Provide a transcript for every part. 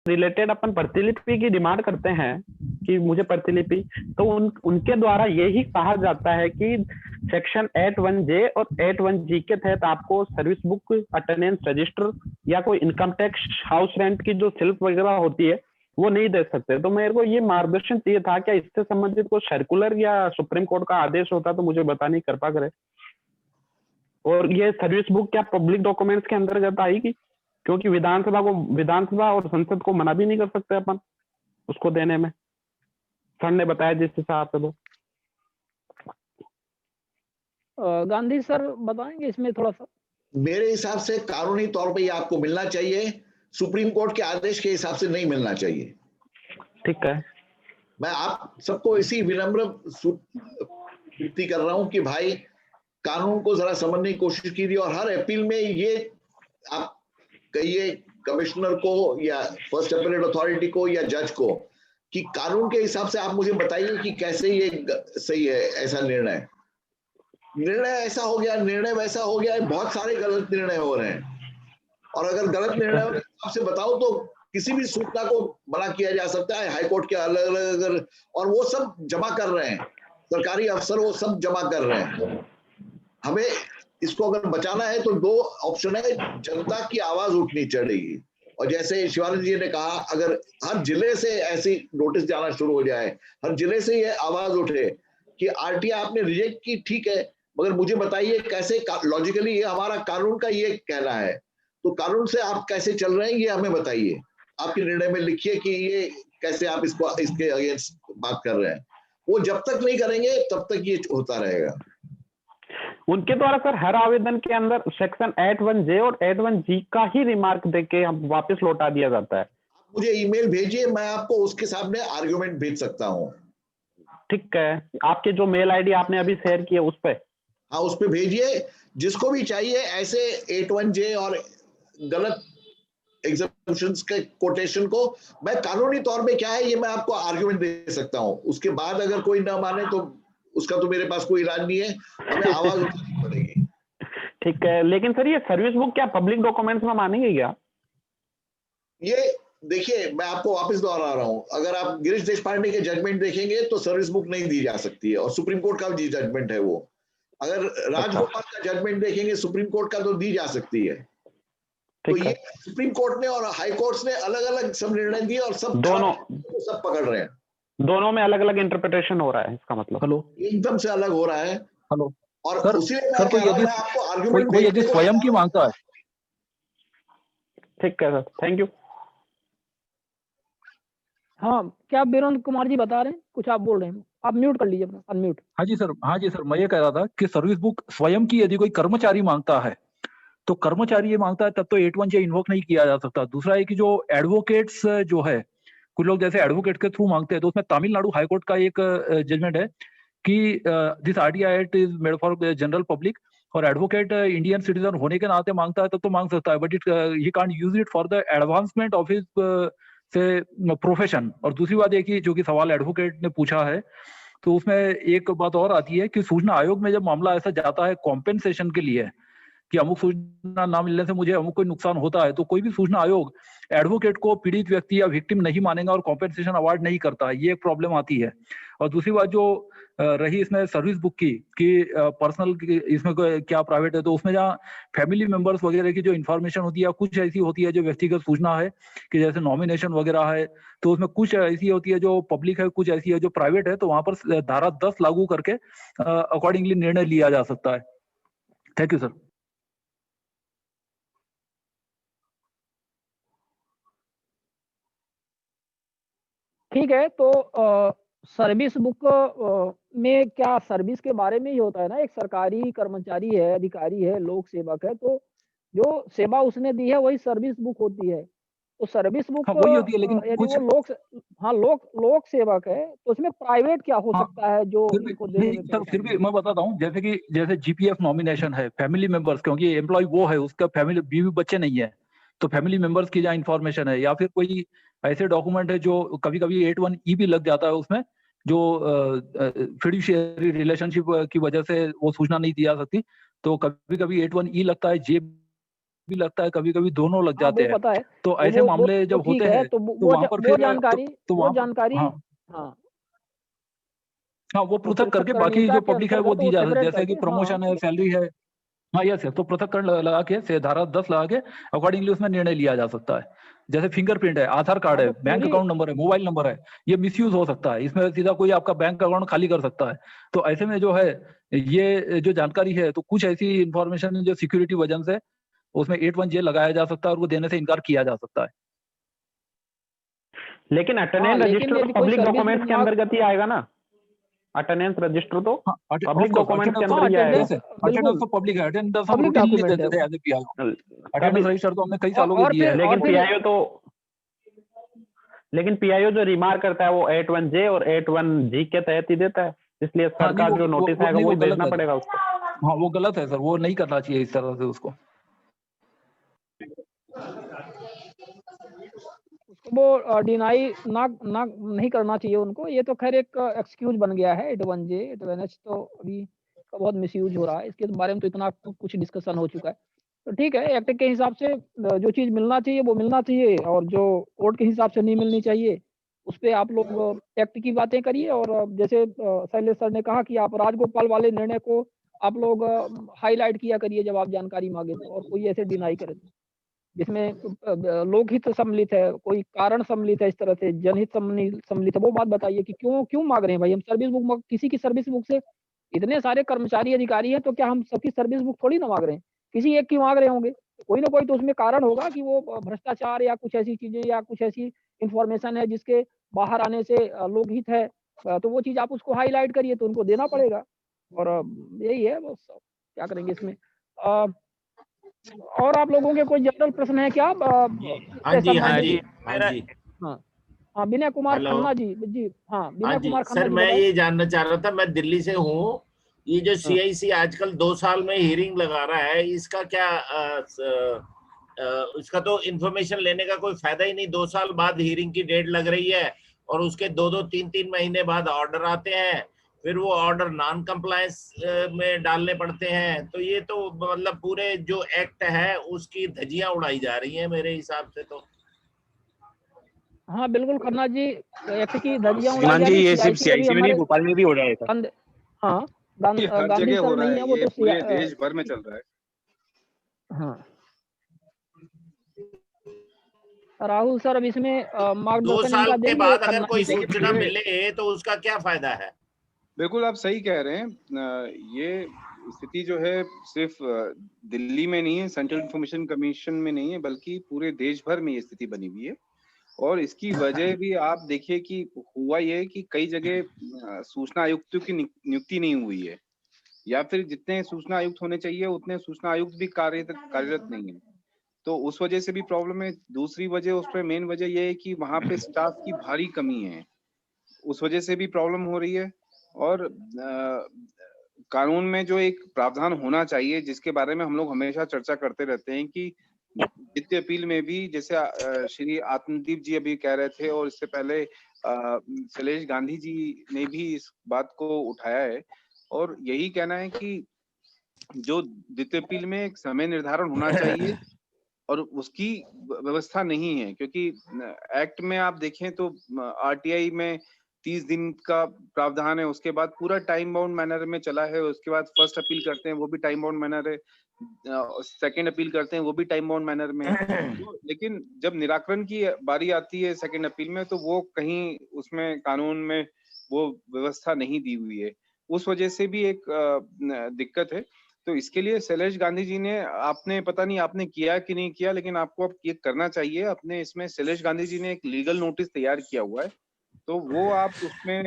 Related अपन प्रतिलिपि की demand करते हैं कि मुझे प्रतिलिपि, तो उनके द्वारा यही कहा जाता है कि सेक्शन 81J और 81G के तहत आपको सर्विस बुक, अटेंडेंस रजिस्टर या कोई इनकम टैक्स, हाउस रेंट की जो स्लिप वगैरह होती है वो नहीं दे सकते। तो मेरे को ये मार्गदर्शन चाहिए था, क्या इससे संबंधित कोई सर्कुलर या सुप्रीम कोर्ट का आदेश होता तो मुझे बताने की कृपा करें। और ये सर्विस बुक क्या पब्लिक डॉक्यूमेंट्स के अंतर्गत आएगी? क्योंकि विधानसभा और संसद को मना भी नहीं कर सकते अपन उसको देने में, सर ने बताया जिस हिसाब से। तो गांधी सर बताएंगे इसमें थोड़ा सा। मेरे हिसाब से कानूनी तौर पे ये आपको मिलना चाहिए, सुप्रीम कोर्ट के आदेश के हिसाब से नहीं मिलना चाहिए। ठीक है, मैं आप सबको इसी विनम्र विनती कर रहा हूं कि भाई कानून को जरा समझने की कोशिश कीजिए, और हर अपील में ये आप कहिए कमिश्नर को या फर्स्ट अपीलेट अथॉरिटी को या जज को कि कानून के हिसाब से आप मुझे बताइए कि कैसे ये सही है। ऐसा निर्णय ऐसा हो गया, निर्णय वैसा हो गया, बहुत सारे गलत निर्णय हो रहे हैं। और अगर गलत निर्णय के हिसाब से बताओ तो किसी भी सूचना को मना किया जा सकता है। हाईकोर्ट के अलग अलग, और वो सब जमा कर रहे हैं, सरकारी अफसर वो सब जमा कर रहे हैं। हमें इसको अगर बचाना है तो दो ऑप्शन है, जनता की आवाज उठनी चाहिए। और जैसे शिवानंद जी ने कहा, अगर हर जिले से ऐसी नोटिस जाना शुरू हो जाए, हर जिले से ये आवाज उठे कि आरटीआई आपने रिजेक्ट की, ठीक है, मगर मुझे बताइए कैसे लॉजिकली, ये हमारा कानून का ये कहना है, तो कानून से आप कैसे चल रहे हैं ये हमें बताइए। आपके निर्णय में लिखिए कि ये कैसे आप इसके अगेंस्ट बात कर रहे हैं। वो जब तक नहीं करेंगे तब तक ये होता रहेगा। उनके द्वारा सर हर आवेदन के अंदर सेक्शन 81J और 81G का ही रिमार्क देके हम वापस लौटा दिया जाता है। मुझे ईमेल भेजिए, मैं आपको उसके सामने आर्गुमेंट भेज सकता हूँ। ठीक है, आपके जो मेल आईडी आपने अभी शेयर किया उस पे, हाँ उस पे भेजिए, जिसको भी चाहिए ऐसे 81J और गलत एग्जम्पशंस के कोटेशन को। मैं कानूनी तौर पे क्या है ये मैं आपको आर्गुमेंट दे सकता हूँ, उसके बाद अगर कोई ना माने तो उसका तो मेरे पास कोई इलाज नहीं है, हमें आवाज उठानी पड़ेगी। ठीक है, लेकिन सर ये सर्विस बुक क्या पब्लिक डॉक्यूमेंट्स में मानेंगे क्या? ये देखिए, मैं आपको वापस दोहरा रहा हूं, अगर आप गिरीश देशपांडे के जजमेंट देखेंगे तो सर्विस बुक नहीं दी जा सकती है, और सुप्रीम कोर्ट का भी जजमेंट है वो। अगर राजगोपाल का जजमेंट देखेंगे सुप्रीम कोर्ट का, तो दी जा सकती है। तो ये सुप्रीम कोर्ट ने और हाई कोर्ट ने अलग अलग सब निर्णय दिए, और सब दोनों सब पकड़ रहे हैं, दोनों में अलग अलग इंटरप्रिटेशन हो रहा है, इसका मतलब हेलो एकदम से अलग हो रहा है। हेलो और सर, उसी में सर कोई यदि स्वयं की मांगता है। ठीक है सर, थैंक यू। हाँ, क्या वीरेंद्र कुमार जी बता रहे हैं, कुछ आप बोल रहे हैं, आप म्यूट कर लीजिए अपना, अनम्यूट। हाँ जी सर, मैं ये कह रहा था कि सर्विस बुक स्वयं की यदि कोई कर्मचारी मांगता है तो कर्मचारी ये मांगता है तब तो 81J इन्वोक नहीं किया जा सकता। दूसरा है कि जो एडवोकेट्स जो है, कुछ लोग जैसे एडवोकेट के थ्रू मांगते हैं, तो उसमें तमिलनाडु हाईकोर्ट का एक जजमेंट है कि this RTI act is made for general public, और एडवोकेट इंडियन सिटीजन होने के नाते मांगता है तब तो मांग सकता है, but it he can't use it for the advancement of his से प्रोफेशन। और दूसरी बात ये कि जो कि सवाल एडवोकेट ने पूछा है, तो उसमें एक बात और आती है कि सूचना आयोग में जब मामला ऐसा जाता है कॉम्पेंसेशन के लिए कि अमुक सूचना ना मिलने से मुझे अमुक कोई नुकसान होता है, तो कोई भी सूचना आयोग एडवोकेट को पीड़ित व्यक्ति या विक्टिम नहीं मानेगा और कॉम्पेंसेशन अवार्ड नहीं करता है। ये एक प्रॉब्लम आती है। और दूसरी बात जो रही इसमें सर्विस बुक की कि पर्सनल इसमें क्या प्राइवेट है, तो उसमें जहाँ फैमिली मेंबर्स वगैरह की जो इन्फॉर्मेशन होती है, कुछ ऐसी होती है जो व्यक्तिगत सूचना है कि जैसे नॉमिनेशन वगैरह है, तो उसमें कुछ ऐसी होती है जो पब्लिक है, कुछ ऐसी है जो प्राइवेट है, तो वहां पर धारा 10 लागू करके अकॉर्डिंगली निर्णय लिया जा सकता है। Thank you sir. ठीक है, तो सर्विस बुक में क्या सर्विस के बारे में ही होता है ना, एक सरकारी कर्मचारी है, अधिकारी है, लोक सेवक है, तो जो सेवा उसने दी है वही सर्विस बुक होती है। तो सर्विस बुक वही होती है, लेकिन यदि वो लोक सेवक है तो उसमें प्राइवेट क्या हो सकता है जो इनको देने में सर फिर भी मैं बताता हूँ, जैसे जीपीएफ नॉमिनेशन है, फैमिली मेंबर्स, क्योंकि एम्प्लॉय वो है, उसका फैमिली बीवी बच्चे नहीं है, तो फैमिली मेंबर्स की जहाँ इन्फॉर्मेशन है, या फिर कोई ऐसे डॉक्यूमेंट है जो कभी कभी 81E भी लग जाता है उसमें, जो फिड्यूशियरी रिलेशनशिप की वजह से वो सूचना नहीं दी जा सकती, तो कभी कभी 81E लगता है, जे भी लगता है, कभी कभी दोनों लग हाँ जाते वो हैं। पता है, तो तो ऐसे वो मामले तो जब ठीक होते है, हैं तो तो वहां पर वो फिर जानकारी, तो वो वहां पर जानकारी, हाँ हाँ हाँ, वो तो पृथक करके बाकी पृथक्करणीयता जो के पब्लिक है वो अंतर्गत दी वो जा सकती है, सेपरेट जैसे कि करके, हाँ प्रमोशन है, सैलरी है। हाँ यस है, तो पृथक्करण लगा के से धारा 10 लगा के अकॉर्डिंगली उसमें निर्णय लिया जा सकता है। जैसे फिंगरप्रिंट है, आधार कार्ड हाँ है, तो बैंक पूरी, अकाउंट नंबर है, मोबाइल नंबर है, ये मिसयूज हो सकता है, इसमें सीधा कोई आपका बैंक अकाउंट खाली कर सकता है। तो ऐसे में जो है ये जो जानकारी है, तो कुछ ऐसी इंफॉर्मेशन जो सिक्योरिटी वजह से उसमें 81J लगाया जा सकता है और वो देने से इनकार किया जा सकता है। लेकिन हाँ अटेंडेंस लेकिन रजिस्टर तो यदि कोई पब्लिक सर्विस डॉक्यूमेंट्स बुक के मांग, अंतर्गत ही आएगा ना, अटेंडेंस रजिस्टर तो हाँ, पब्लिक डॉक्यूमेंट्स के अटेंडेंस अंदर हाँ ही आएगा। अटेंडेंस, अटेंडेंस बिल्कुल तो पब्लिक है, अटेंडेंस हम पब्लिक रूटीनली डॉक्यूमेंट है देते थे वो। As a PI. तभी अटेंडेंस रजिस्टर तो हमने कई सालों के और दिए फिर हैं। लेकिन फिर पीआईओ तो लेकिन पीआईओ जो रिमार्क करता है वो 81J और 81G के तहत ही देता है, इसलिए हाँ सर नहीं का वो जो वो, नोटिस वो आएगा नहीं, वो वही गलत भेजना है सर। पड़ेगा उसको। हाँ वो गलत है सर, वो नहीं करना चाहिए इस तरह से उसको। उसको वो डिनाई ना ना नहीं करना चाहिए उनको। ये तो खैर एक एक्सक्यूज बन गया है 81J 81H, तो अभी का बहुत मिसयूज हो रहा है, इसके बारे में तो इतना कुछ डिस्कशन हो चुका है। तो ठीक है, एक्ट के हिसाब से जो चीज़ मिलना चाहिए वो मिलना चाहिए, और जो कोर्ट के हिसाब से नहीं मिलनी चाहिए उस पे आप लोग एक्ट की बातें करिए। और जैसे शैलेश सर ने कहा कि आप राजगोपाल वाले निर्णय को आप लोग हाईलाइट किया करिए जब आप जानकारी मांगे तो, और कोई ऐसे डिनाई करे तो, जिसमें लोकहित सम्मिलित है, कोई कारण सम्मिलित है, इस तरह से जनहित सम्मिलित है, वो बात बताइए कि क्यों क्यों मांग रहे हैं भाई हम सर्विस बुक। किसी की सर्विस बुक से इतने सारे कर्मचारी अधिकारी हैं, तो क्या हम सबकी सर्विस बुक थोड़ी ना मांग रहे हैं, किसी एक की मांग रहे होंगे। कोई ना कोई तो उसमें कारण होगा कि वो भ्रष्टाचार या कुछ ऐसी चीजें या कुछ ऐसी इंफॉर्मेशन है जिसके बाहर आने से लोकहित है, तो वो चीज आप उसको हाईलाइट करिए तो उनको देना पड़ेगा। और यही है, वो क्या करेंगे इसमें। और आप लोगों के कोई जनरल प्रश्न है क्या जी हाँ इससे जी हाँ संबंधित? जी हाँ जी। हाँ हाँ, विनय कुमार हेलो। खन्ना जी, जी हाँ हाँ विनय जी कुमार खन्ना सर, जी मैं बताइए। ये जानना चाह रहा था, मैं दिल्ली से हूँ। ये जो हाँ सीआईसी आजकल 2 साल में हियरिंग लगा रहा है, इसका क्या उसका तो इन्फॉर्मेशन लेने का कोई फायदा ही नहीं। 2 साल बाद हियरिंग की डेट लग रही है और उसके 2-2 3-3 महीने बाद ऑर्डर आते हैं, फिर वो ऑर्डर नॉन कंप्लायंस में डालने पड़ते हैं। तो ये तो मतलब पूरे जो एक्ट है उसकी धज्जियां उड़ाई जा रही हैं मेरे हिसाब से तो। हाँ बिल्कुल खन्ना जी, एक्ट की धज्जियां उड़ाई श्रीमान जा जी, रही। ये सिर्फ सीआईसी अभी सीआईसी में नहीं, हमारे भोपाल में भी हो रहा है। हाँ ये हर गांधी जगह हो सर रहा नहीं है है, वो ये तो पूरे देश भर में चल रहा है। हाँ राहुल सर अब इसमें 2 मार्गदर्शन साल इनका के देंगे बाद अगर खन्ना कोई जी को। देखिए सूचना पूरे, मिले तो उसका क्या फायदा है? बिल्कुल आप सही कह रहे हैं। ये स्थिति जो है सिर्फ दिल्ली में नहीं है, सेंट्रल इंफॉर्मेशन कमीशन में नहीं है, बल्कि पूरे देश भर में ये स्थिति बनी हुई है। और इसकी वजह भी आप देखिए कि हुआ ये कि कई जगह सूचना आयुक्तों की नियुक्ति नहीं हुई है, या फिर जितने सूचना आयुक्त होने चाहिए उतने सूचना आयुक्त भी कार्यरत नहीं है। तो उस वजह से भी प्रॉब्लम है। दूसरी वजह, उस पर मेन वजह ये है कि वहां पे स्टाफ की भारी कमी है, उस वजह से भी प्रॉब्लम हो रही है। और कानून में जो एक प्रावधान होना चाहिए, जिसके बारे में हम लोग हमेशा चर्चा करते रहते हैं कि वित्तीय अपील में भी, जैसे श्री आत्मदीप जी अभी कह रहे थे और इससे पहले शैलेश गांधी जी ने भी इस बात को उठाया है, और यही कहना है कि जो द्वितीय अपील में एक समय निर्धारण होना चाहिए और उसकी व्यवस्था नहीं है। क्योंकि एक्ट में आप देखें तो आरटीआई में 30 दिन का प्रावधान है, उसके बाद पूरा टाइम बाउंड मैनर में चला है, उसके बाद फर्स्ट अपील करते हैं वो भी टाइम बाउंड मैनर है, सेकंड अपील करते हैं वो भी टाइम बाउंड मैनर में। तो लेकिन जब निराकरण की बारी आती है सेकंड अपील में, तो वो कहीं उसमें कानून में वो व्यवस्था नहीं दी हुई है, उस वजह से भी एक दिक्कत है। तो इसके लिए शैलेश गांधी जी ने, आपने पता नहीं आपने किया कि नहीं किया, लेकिन आपको अब ये करना चाहिए। अपने इसमें शैलेश गांधी जी ने एक लीगल नोटिस तैयार किया हुआ है, तो वो आप उसमें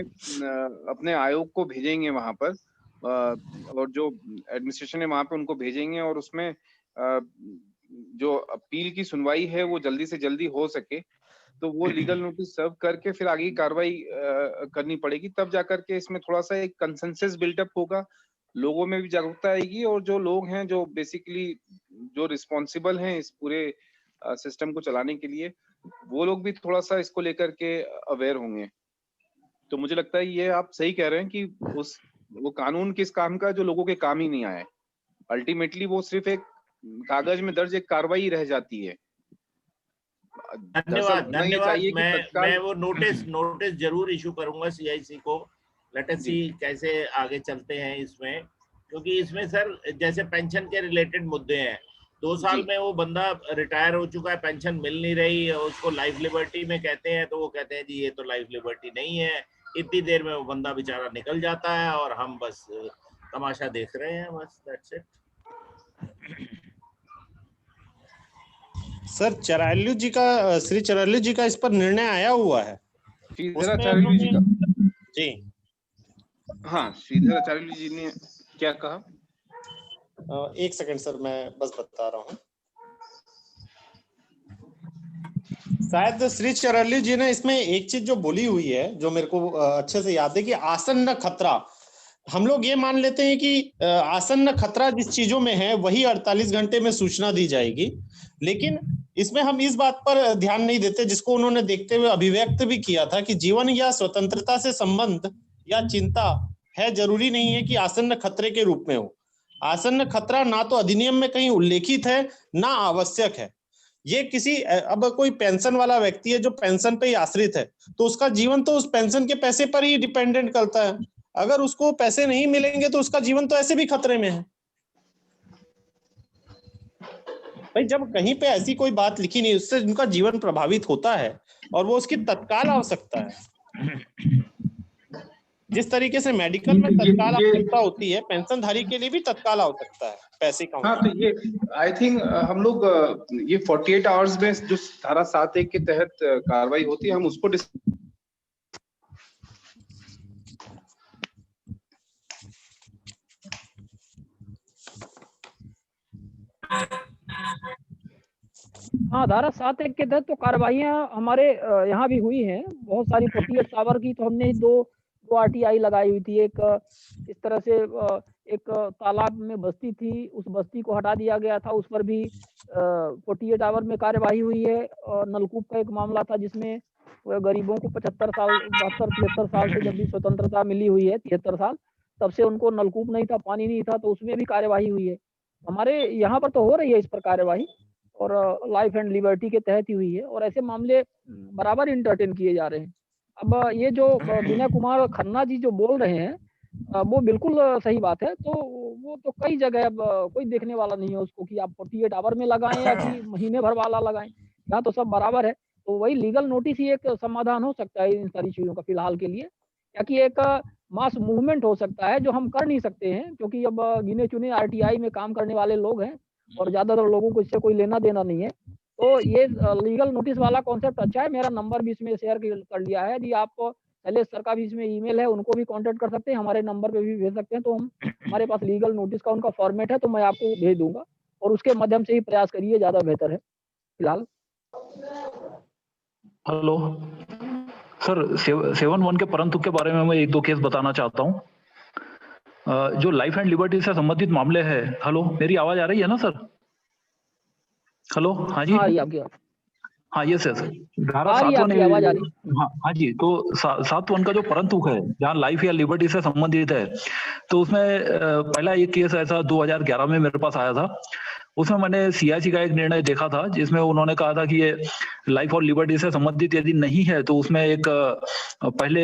अपने आयोग को भेजेंगे वहां पर, और जो एडमिनिस्ट्रेशन है वहां पे उनको भेजेंगे, और उसमें जो अपील की सुनवाई है वो जल्दी से जल्दी हो सके, तो वो लीगल नोटिस सर्व करके फिर आगे की कार्रवाई करनी पड़ेगी। तब जाकर के इसमें थोड़ा सा एक कंसेंसस बिल्डअप होगा, लोगों में भी जागरूकता आएगी, और जो लोग हैं जो बेसिकली जो रिस्पॉन्सिबल हैं इस पूरे सिस्टम को चलाने के लिए, वो लोग भी थोड़ा सा इसको लेकर के अवेयर होंगे। तो मुझे लगता है ये आप सही कह रहे हैं कि वो कानून किस काम का जो लोगों के काम ही नहीं आए। अल्टीमेटली वो सिर्फ एक कागज में दर्ज एक कार्रवाई रह जाती है। धन्यवाद धन्यवाद। मैं मैं वो नोटिस जरूर इशू करूंगा CIC को। लेट अस सी कैसे आगे चलते हैं इसमें, क्योंकि इसमें सर जैसे पेंशन के रिलेटेड मुद्दे हैं। 2 साल में वो बंदा रिटायर हो चुका है, पेंशन मिल नहीं रही, उसको लाइफ लिबर्टी में कहते हैं, तो वो कहते हैं जी ये तो लाइफ लिबर्टी नहीं है। इतनी देर में वो बंदा बेचारा निकल जाता है और हम बस तमाशा देख रहे हैं, बस दैट्स इट। सर श्री चरैलू जी का इस पर निर्णय आया हुआ है श्रीधर आचार्य जी का। जी हाँ, श्रीधर आचार्य जी ने क्या कहा? 1 सेकंड सर, मैं बस बता रहा हूँ। शायद श्री चरैलू जी ने इसमें एक चीज जो बोली हुई है, जो मेरे को अच्छे से याद है, कि आसन्न खतरा। हम लोग ये मान लेते हैं कि आसन्न खतरा जिस चीजों में है वही 48 घंटे में सूचना दी जाएगी, लेकिन इसमें हम इस बात पर ध्यान नहीं देते, जिसको उन्होंने देखते हुए अभिव्यक्त भी किया था, कि जीवन या स्वतंत्रता से संबंध या चिंता है, जरूरी नहीं है कि आसन्न खतरे के रूप में हो। आसन्न खतरा ना तो अधिनियम में कहीं उल्लेखित है, ना आवश्यक है। ये किसी, अब कोई पेंशन वाला व्यक्ति है जो पेंशन पे ही आश्रित है, तो उसका जीवन तो उस पेंशन के पैसे पर ही डिपेंडेंट करता है। अगर उसको पैसे नहीं मिलेंगे तो उसका जीवन तो ऐसे भी खतरे में है। भाई जब कहीं पे ऐसी कोई बात लिखी नहीं, उससे उनका जीवन प्रभावित होता है और वो उसकी तत्काल आवश्यकता है। जिस तरीके से मेडिकल में तत्काल आवश्यकता होती है, पेंशनधारी के लिए भी तत्काल आवश्यकता है पैसे का। हाँ, तो ये आई थिंक हम लोग ये 48 आवर्स में जो धारा 7(1) के तहत कार्रवाई होती है, हम उसको हाँ, धारा 7(1) के तहत तो कार्रवाइयाँ हमारे यहाँ भी हुई हैं बहुत सारी। 48 आवर की तो हमने दो RTI लगाई हुई थी। एक इस तरह से एक तालाब में बस्ती थी, उस बस्ती को हटा दिया गया था, उस पर भी 48 आवर में कार्यवाही हुई है। और नलकूप का एक मामला था जिसमें गरीबों को 75 साल 72-73 साल से जब भी स्वतंत्रता मिली हुई है, 73 साल, तब से उनको नलकूप नहीं था, पानी नहीं था, तो उसमें भी कार्यवाही हुई है। हमारे यहाँ पर तो हो रही है इस पर कार्यवाही, और लाइफ एंड लिबर्टी के तहत ही हुई है, और ऐसे मामले बराबर इंटरटेन किए जा रहे हैं। अब ये जो विनय कुमार खन्ना जी जो बोल रहे हैं वो बिल्कुल सही बात है। तो वो तो कई जगह, अब कोई देखने वाला नहीं है उसको कि आप 48 आवर में लगाएं या कि महीने भर वाला लगाएं, यहाँ तो सब बराबर है। तो वही लीगल नोटिस ही एक समाधान हो सकता है इन सारी चीजों का फिलहाल के लिए, या कि एक मास मूवमेंट हो सकता है, जो हम कर नहीं सकते हैं, क्योंकि अब गिने चुने RTI में काम करने वाले लोग हैं और ज्यादातर लोगों को इससे कोई लेना देना नहीं है। तो ये लीगल नोटिस वाला कॉन्सेप्ट अच्छा है। मेरा नंबर भी इसमें शेयर कर लिया है। यदि आप शैलेश सर का भी इसमें ईमेल है, उनको भी कांटेक्ट कर सकते हैं, हमारे नंबर पे भी भेज सकते हैं। तो हम, हमारे पास लीगल नोटिस का उनका फॉर्मेट है, तो मैं आपको भेज दूंगा, और उसके माध्यम से ही प्रयास करिए, ज्यादा बेहतर है फिलहाल। हेलो सर, 7(1) के परंतु के बारे में मैं 1-2 केस बताना चाहता हूँ। जो लाइफ एंड लिबर्टी से संबंधित मामले हैं। हेलो, मेरी आवाज आ रही है ना सर? हेलो, हाँ जी, हाँ ये सर, धारा 7(1) हाँ जी, तो 7(1) का जो परंतु है, जहाँ लाइफ या लिबर्टी से संबंधित है, तो उसमें पहला एक केस ऐसा 2011 में मेरे पास आया था। उसमें मैंने CIC का एक निर्णय देखा था, जिसमें उन्होंने कहा था कि ये लाइफ और लिबर्टी से संबंधित यदि नहीं है तो उसमें एक पहले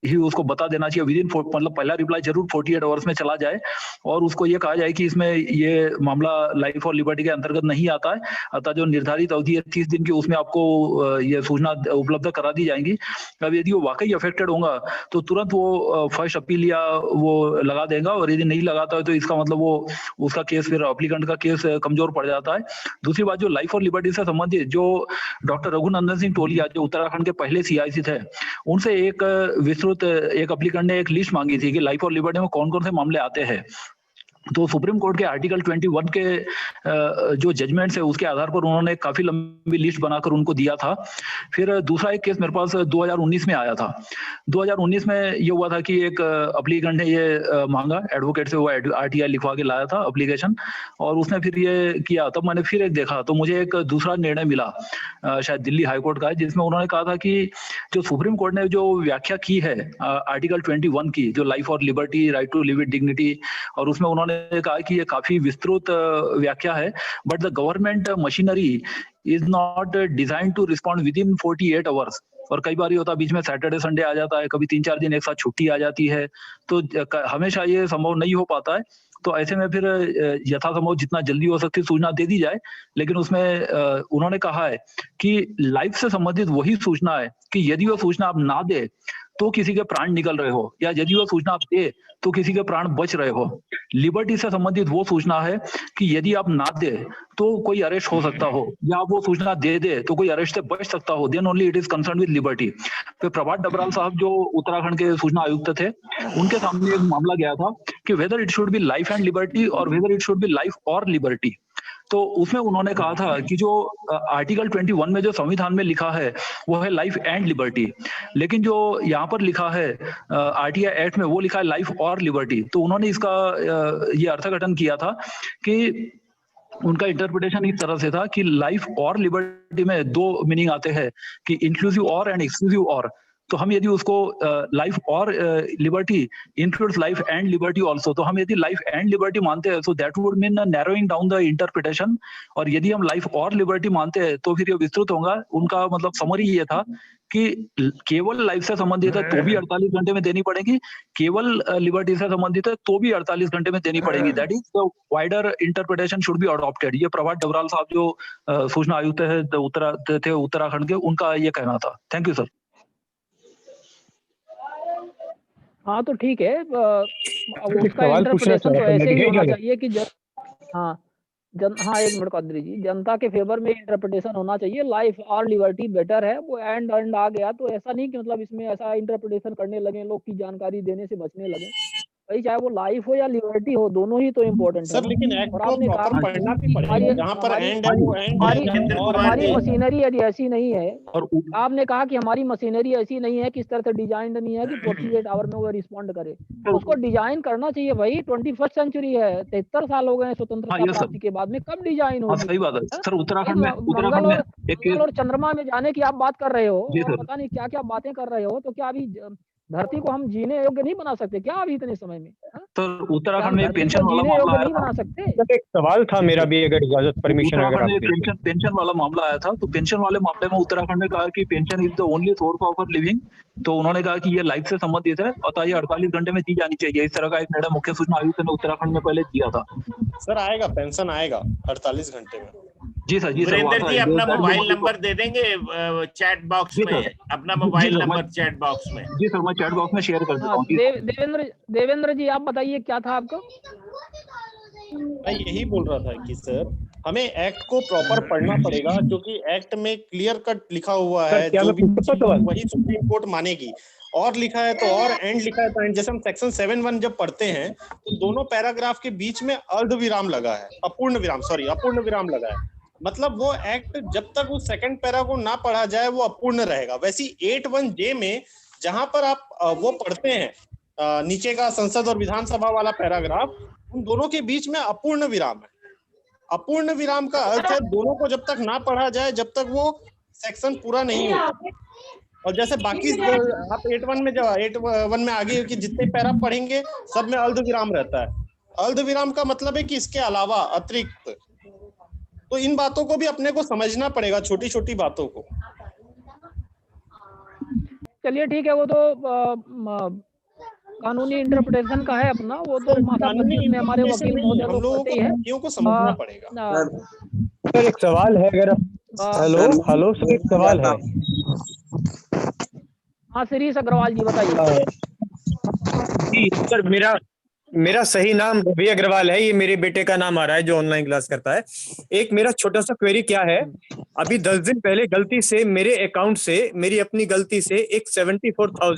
ही उसको बता देना चाहिए, विदिन, मतलब पहला रिप्लाई जरूर 48 आवर्स में चला जाए, और उसको ये कहा जाए कि इसमें ये मामला लाइफ और लिबर्टी के अंतर्गत नहीं आता है, अतः जो निर्धारित अवधि है 30 दिन की, उसमें आपको ये सूचना उपलब्ध करा दी जाएंगी। अब यदि वो वाकई अफेक्टेड होगा तो तुरंत वो फर्स्ट अपील या वो लगा देगा, और यदि नहीं लगाता है तो इसका मतलब वो उसका केस, फिर एप्लीकेंट का केस कमजोर पड़ जाता है। दूसरी बात, जो लाइफ और लिबर्टी से संबंधित जो डॉक्टर रघुनंदन सिंह टोलिया, जो उत्तराखंड के पहले CIC थे, उनसे एक विस्तृत एक एप्लीकेंट ने एक लिस्ट मांगी थी कि लाइफ और लिबर्टी में कौन कौन से मामले आते हैं। तो सुप्रीम कोर्ट के आर्टिकल 21 के जो जजमेंट्स है, उसके आधार पर उन्होंने काफी लंबी लिस्ट बनाकर उनको दिया था। फिर दूसरा एक केस मेरे पास 2019 में आया था। 2019 में ये हुआ था कि एक एप्लीकेंट ने ये मांगा, एडवोकेट से वो RTI लिखवा के लाया था एप्लीकेशन, और उसने फिर ये किया। तब मैंने फिर एक देखा तो मुझे एक दूसरा निर्णय मिला, शायद दिल्ली हाईकोर्ट का है, जिसमें उन्होंने कहा था कि जो सुप्रीम कोर्ट ने जो व्याख्या की है आर्टिकल 21 की, जो लाइफ और liberty, right to live with dignity, और उसमें उन्होंने उन्होंने कहा कि ये काफी विस्तृत व्याख्या है, but the government machinery is not design to respond within 48 hours. और कई बार ये होता है बीच में सैटरडे संडे आ जाता है, कभी 3-4 दिन एक साथ छुट्टी आ जाती है, तो हमेशा ये संभव नहीं हो पाता है। तो ऐसे में फिर यथासंभव जितना जल्दी हो सकती सूचना दे दी जाए। लेकिन उसमें उन्होंने कहा है कि लाइफ से संबंधित वही सूचना है कि यदि वो सूचना आप ना दे तो किसी के प्राण निकल रहे हो, या यदि वो सूचना आप दे तो किसी के प्राण बच रहे हो। लिबर्टी से संबंधित वो सूचना है कि यदि आप ना दे तो कोई अरेस्ट हो सकता हो, या आप वो सूचना दे दे तो कोई अरेस्ट से बच सकता हो, then only it is concern with liberty. तो प्रभात डबराल साहब जो उत्तराखंड के सूचना आयुक्त थे, उनके सामने एक मामला गया था कि whether it should be life and liberty और whether it should be life और लिबर्टी। तो उसमें उन्होंने कहा था कि जो आर्टिकल 21 में जो संविधान में लिखा है वो है लाइफ एंड लिबर्टी, लेकिन जो यहाँ पर लिखा है आरटीआई एक्ट में वो लिखा है लाइफ और लिबर्टी। तो उन्होंने इसका ये अर्थघटन किया था कि उनका इंटरप्रिटेशन इस तरह से था कि लाइफ और लिबर्टी में दो मीनिंग आते हैं कि इंक्लूसिव और एंड एक्सक्लूसिव और। तो हम यदि उसको लाइफ और liberty includes life and liberty also, तो हम यदि लाइफ एंड लिबर्टी मानते हैं तो that would mean narrowing down the interpretation. और यदि हम लाइफ और लिबर्टी मानते हैं तो फिर ये विस्तृत होगा। उनका मतलब समरी ये था कि केवल लाइफ से संबंधित है तो भी 48 घंटे में देनी पड़ेगी, केवल लिबर्टी से संबंधित है तो भी 48 घंटे में देनी पड़ेगी। That is the wider interpretation should be adopted. ये प्रभात डबराल साहब जो सूचना आयुक्त थे उत्तराखंड के, उनका ये कहना था। Thank you sir. हाँ तो ठीक है, उसका इंटरप्रिटेशन तो ऐसे ही होना चाहिए कि हाँ एक मिनट कादरी जी, जनता के फेवर में इंटरप्रिटेशन होना चाहिए। लाइफ और लिबर्टी बेटर है, वो एंड आ गया तो ऐसा नहीं कि मतलब इसमें ऐसा इंटरप्रिटेशन करने लगे लोग की जानकारी देने से बचने लगे। भाई चाहे वो लाइफ हो या लिबर्टी हो, दोनों ही तो इम्पोर्टेंट है सर। लेकिन एक्ट को प्रॉपर पढ़ना भी पड़ेगा, जहाँ पर एंड है वो एंड है। हमारी मशीनरी यदि ऐसी नहीं है, और आपने कहा कि हमारी मशीनरी ऐसी नहीं है, किस तरह से डिजाइन नहीं है कि 48 आवर में वो रिस्पॉन्ड करे। उसको डिजाइन करना चाहिए भाई। 21st सेंचुरी है, 73 साल हो गए स्वतंत्रता प्राप्ति के बाद में, कब डिजाइन होगी? सही बात है सर। उत्तराखंड में मंगल और चंद्रमा में जाने की आप बात कर रहे हो, पता नहीं क्या क्या बातें कर रहे हो। तो क्या अभी धरती को हम जीने योग्य नहीं बना सकते क्या अभी इतने समय में? तो उत्तराखंड में पेंशन वाला मामला नहीं बना सकते? एक सवाल था मेरा भी, अगर इजाजत परमिशन अगर आप पेंशन वाला मामला आया था, तो पेंशन वाले मामले में उत्तराखंड ने कहा कि pension is the only source of living. तो उन्होंने कहा कि ये लाइफ से संबंधित है, अतः ये 48 घंटे में दी जानी चाहिए। इस तरह का एक निर्णय मुख्य सूचना आयुक्त ने उत्तराखंड में पहले दिया था। सर आएगा, पेंशन आएगा 48 घंटे में। जी सर। वीरेंद्र जी अपना मोबाइल नंबर दे देंगे चैट बॉक्स में, अपना मोबाइल नंबर चैट बॉक्स में। जी सर, मैं चैट बॉक्स में शेयर कर देता हूँ। देवेंद्र जी आप बताइए क्या था आपका? मैं यही बोल रहा था कि सर हमें एक्ट को प्रॉपर पढ़ना पड़ेगा, क्योंकि एक्ट में क्लियर कट लिखा हुआ है, जो भी वही सुप्रीम कोर्ट मानेगी। और लिखा है तो और, एंड लिखा है तो एंड। जैसे हम सेक्शन 7(1) जब पढ़ते हैं तो दोनों पैराग्राफ के बीच में अर्धविराम लगा है, अपूर्ण विराम लगा है। मतलब वो एक्ट जब तक उस सेकंड पैरा को ना पढ़ा जाए वो अपूर्ण रहेगा। वैसे 8(1)J में जहां पर आप वो पढ़ते हैं नीचे का संसद और विधानसभा वाला पैराग्राफ, उन दोनों के बीच में अपूर्ण विराम है। अपूर्ण विराम का अर्थ है दोनों को जब तक ना पढ़ा जाए, जब तक वो सेक्शन पूरा नहीं होता। और जैसे बाकी आप 8(1) में आगे कि जितने पैरा पढ़ेंगे सब में अर्धविराम रहता है। अर्धविराम का मतलब है कि इसके अलावा, अतिरिक्त। तो इन बातों को भी अपने को समझना पड़ेगा, छोटी छोटी बातों को। चलिए ठीक है, वो तो कानूनी इंटरप्रिटेशन का है अपना, वो तो में हमारे वकील महोदय हम लोगों को समझना पड़ेगा। सर एक सवाल है, अगर हेलो सर एक सवाल है। हाँ शिरीष अग्रवाल जी बताइए। सर मेरा सही नाम रवि अग्रवाल है, ये मेरे बेटे का नाम आ रहा है जो ऑनलाइन क्लास करता है। एक मेरा छोटा सा क्वेरी क्या है, अभी 10 दिन पहले गलती से मेरे अकाउंट से, मेरी अपनी गलती से एक 74,000